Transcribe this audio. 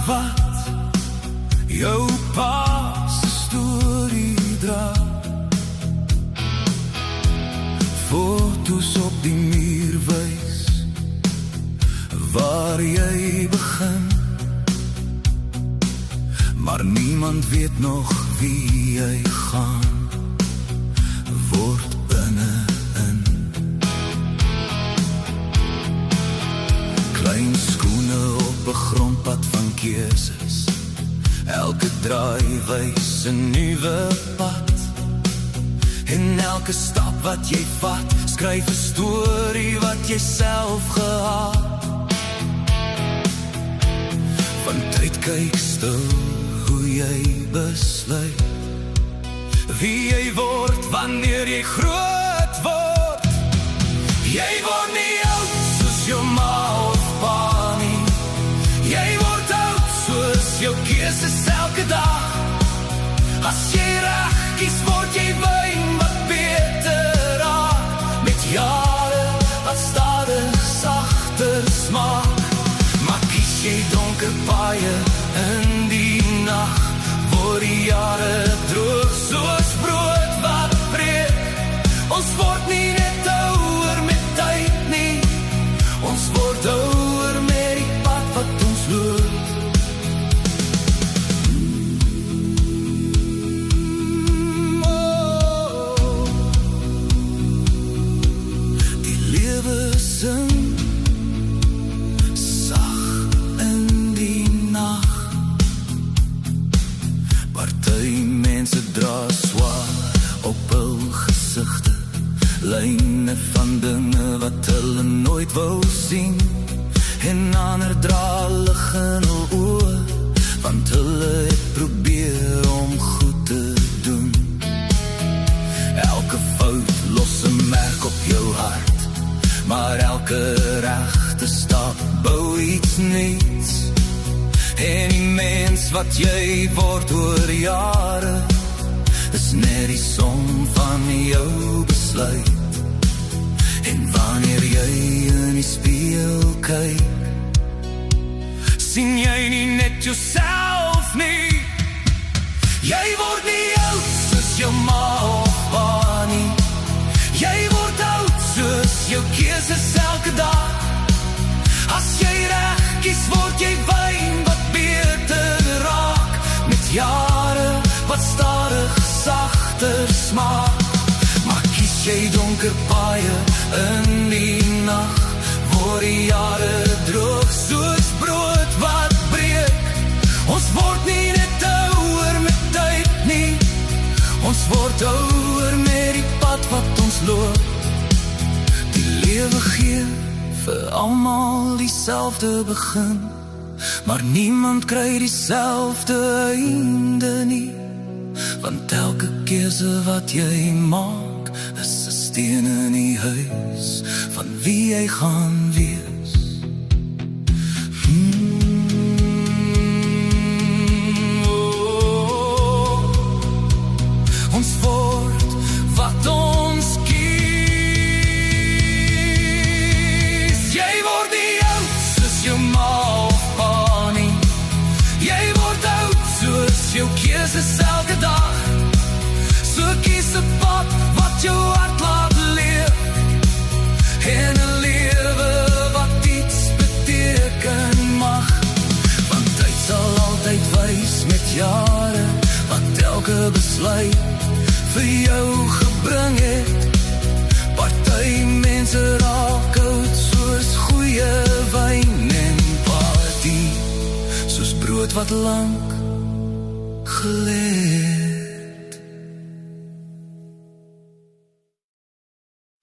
wat jou pa se storie dra. Foto's op die muur wys waar jy begin, maar niemand weet nog wie jy gaan word binne-in. Klein skoene op 'n grondpad van keuses, elke draai wys 'n nuwe pad, en elke stap wat jy vat, skryf 'n storie wat jy self gehad. Van tyd kyk stil hoe jy besluit wie jy word wanneer jy groot word. Jy word nie oud soos jou ma of pa nie. Jy word oud soos jou keuses elke dag. As jy reg kies word jy wyn wat beter raak, met jare wat stadig sagter smaak. Maar kies jy donker paaie in die nag, word die jare droog soos brood wat breek. Ons word nie net ouer met tyd nie, ons word ouer met die pad wat ons loop. Die lewe sing sag in die nag. Party mense dra swaar op hul gesigte, lyne van dinge wat hulle nooit wou sien, en ander dra lig in hul oë, want hulle het probeer om goed te doen. Elke fout los 'n merk op jou hart, maar elke regte stap bou iets nuuts. En die mens wat jy word oor jare, is net die som van jou besluit. En wanneer jy in die spieël kyk, sien jy nie net jouself nie. Jy word nie oud soos jou ma of pa nie. Jy word oud soos jou keuses elke dag. As jy reg kies word jy wyn wat beter raak, met jare wat stadig sagter smaak. Maar kies jy donker paaie in die nag, word die jare droog soos brood wat breek. Ons word nie net ouer met tyd nie, ons word ouer met die pad wat ons loop. Die lewe gee vir almal dieselfde begin, maar niemand kry dieselfde einde nie. Want elke keuse wat jy maak, is 'n steen in die huis van wie jy gaan wees. Ons word wat ons kies. Jy word nie oud soos jou ma of pa nie. Jy word oud soos jou keuses elke dag. So kies 'n pad wat jou hart laat leef, en 'n lewe wat iets beteken mag. Want tyd sal altyd wys met jare, wat elke besluit vir jou gebring het. Party mense raak oud soos goeie wyn, en party soos brood wat lank gelê.